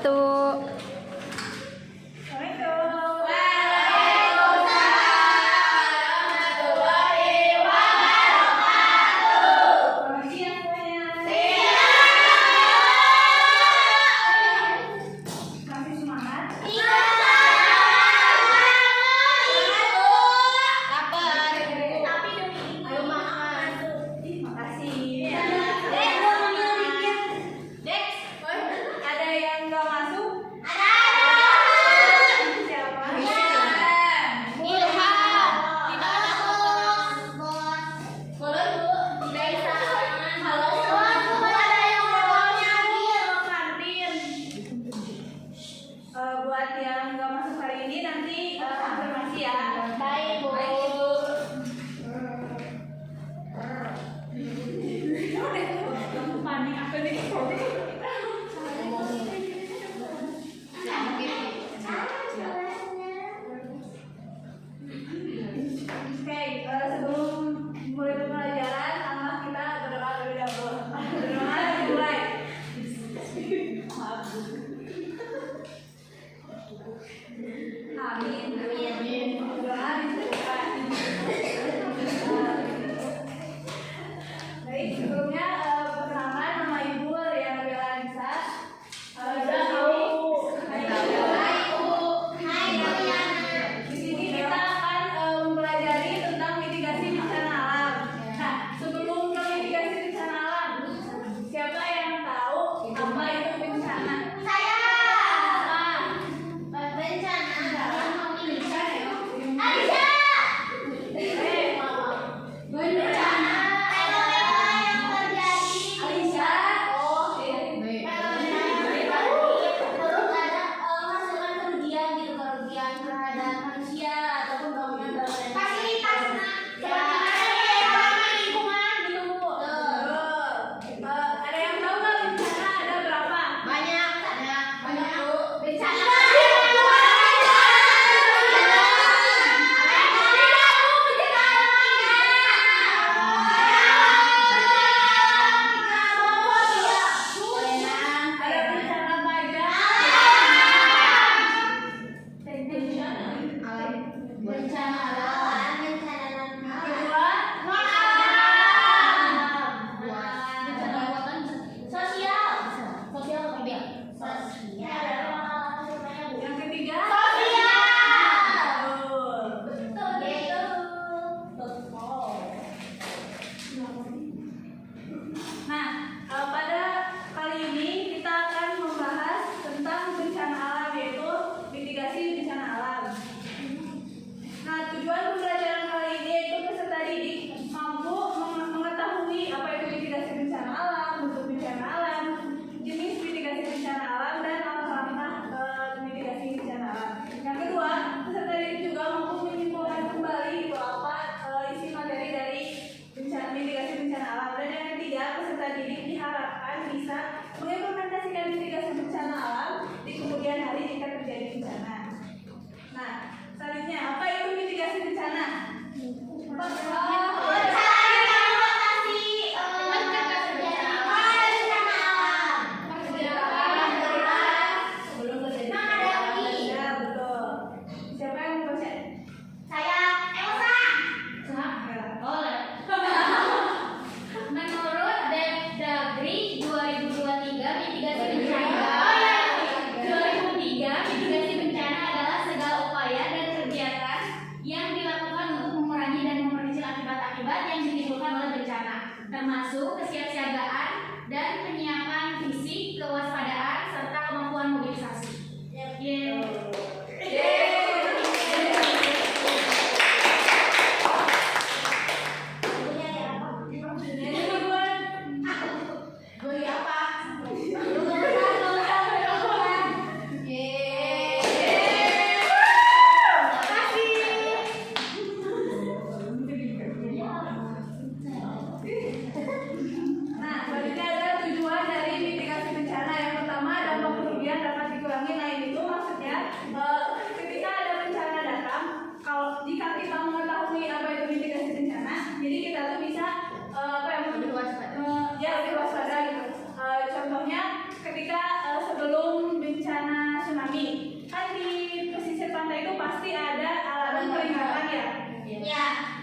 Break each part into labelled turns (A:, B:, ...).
A: wabarakatuh.
B: Ada yang nggak masuk? Ada.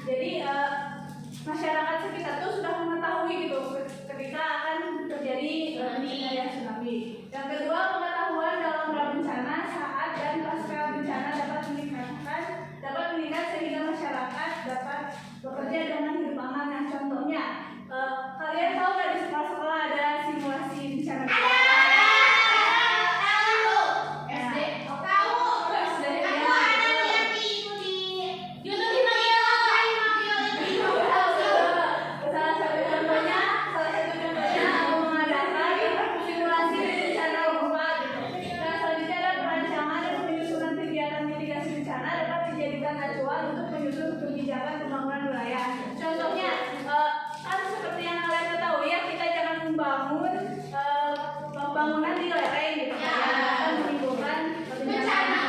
A: jadi masyarakat sekitar tuh sudah mengetahui gitu ketika akan terjadi tsunami. Yang kedua, pengetahuan dalam bencana saat dan pasca bencana dapat meningkat sehingga masyarakat dapat bekerja dengan hidup aman. Nah, contohnya, kalian tahu nggak di sekolah-sekolah ada simulasi bencana? Bangunan di lereng gitu kan, menimbulkan bencana.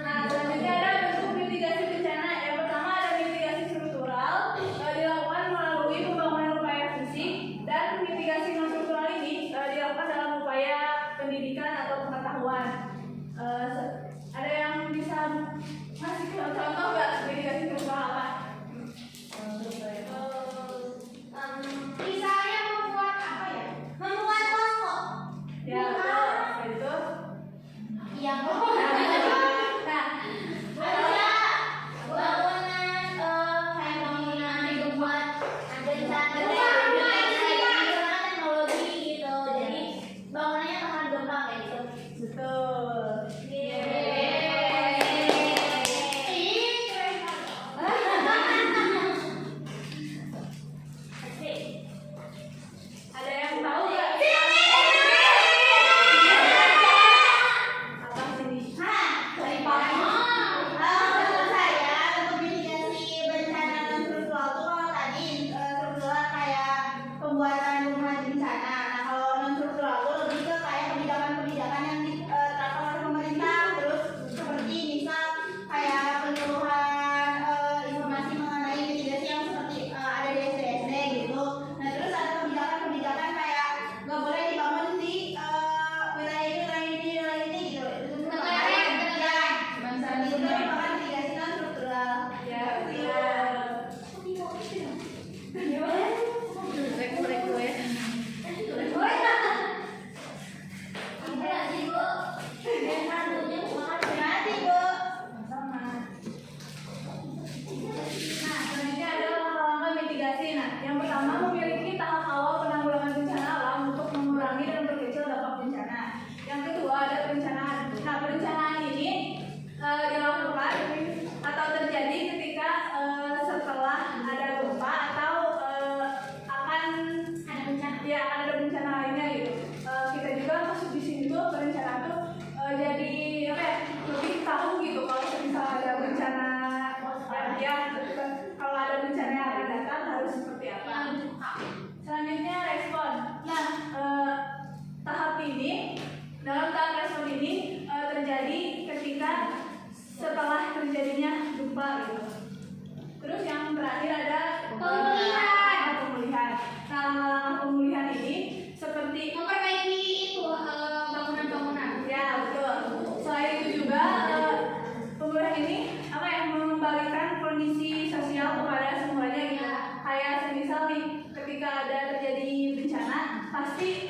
A: Nah, selanjutnya ada bentuk mitigasi bencana. Yang pertama ada mitigasi struktural, dilakukan melalui pembangunan upaya fisik, dan mitigasi non struktural ini dilakukan dalam upaya pendidikan atau pengetahuan. Ada yang bisa ngasih contoh nggak mitigasi struktural apa? Setelah terjadinya gempa gitu. Terus yang terakhir ada pemulihan. Nah, langkah pemulihan ini seperti memperbaiki itu bangunan-bangunan. Ya, betul. Selain itu juga pemulihan ini mengembalikan kondisi sosial kepada semuanya gitu. Kayak semisal nih, ketika ada terjadi bencana, pasti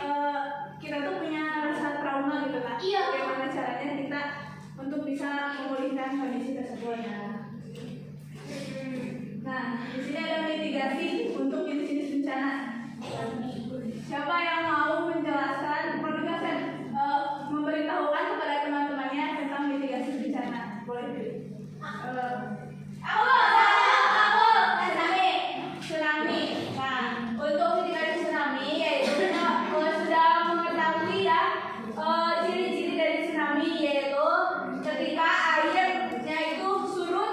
A: kita tuh punya rasa trauma gitu kan. Iya. Bagaimana caranya kita untuk bisa memulihkan kondisi tersebut. Nah, di sini ada mitigasi untuk jenis-jenis bencana. Siapa yang mau menjelaskan, memberitahukan kepada teman-temannya tentang mitigasi bencana? Boleh. Tsunami. Nah, untuk mitigasi tsunami yaitu sudah mengetahui ya ciri-ciri dari tsunami, yaitu ketika airnya itu surut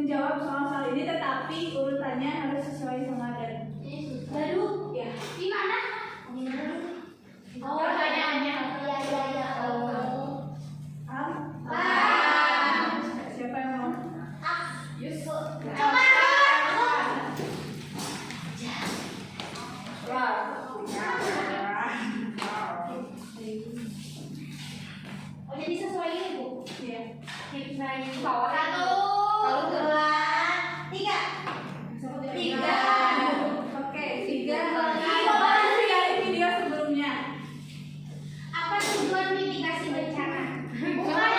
A: menjawab soal-soal ini, tetapi urutannya harus sesuai sama dan baru ya. Gimana? Oh, pertanyaannya. Siapa yang mau? Yusuf. Oh, jadi sesuai ini, Bu? Iya. Nah, yang bawah. 1, 2, 3. 3. Oke, 3. Coba lihat video sebelumnya. Apa tujuan mitigasi bencana? Bukan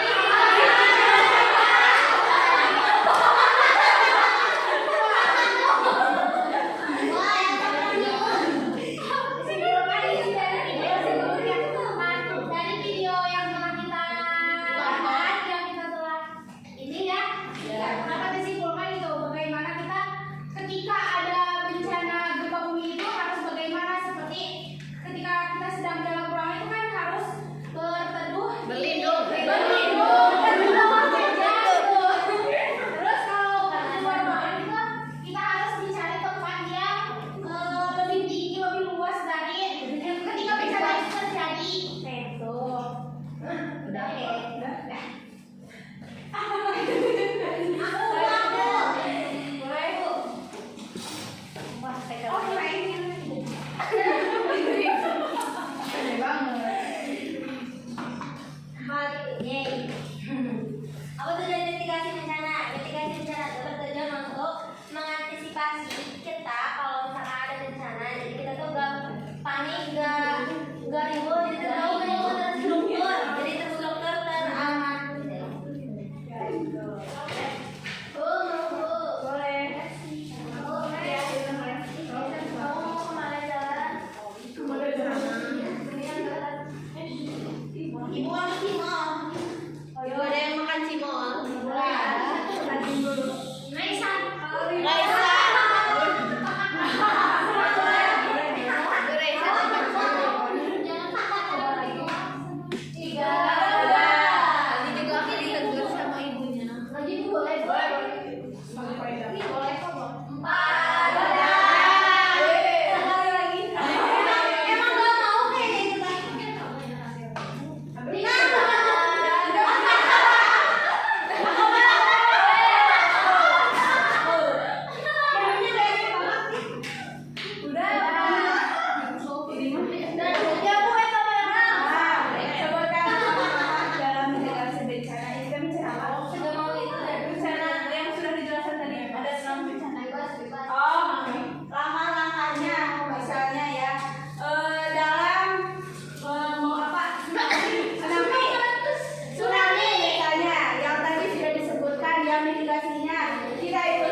A: mitigasinya kita itu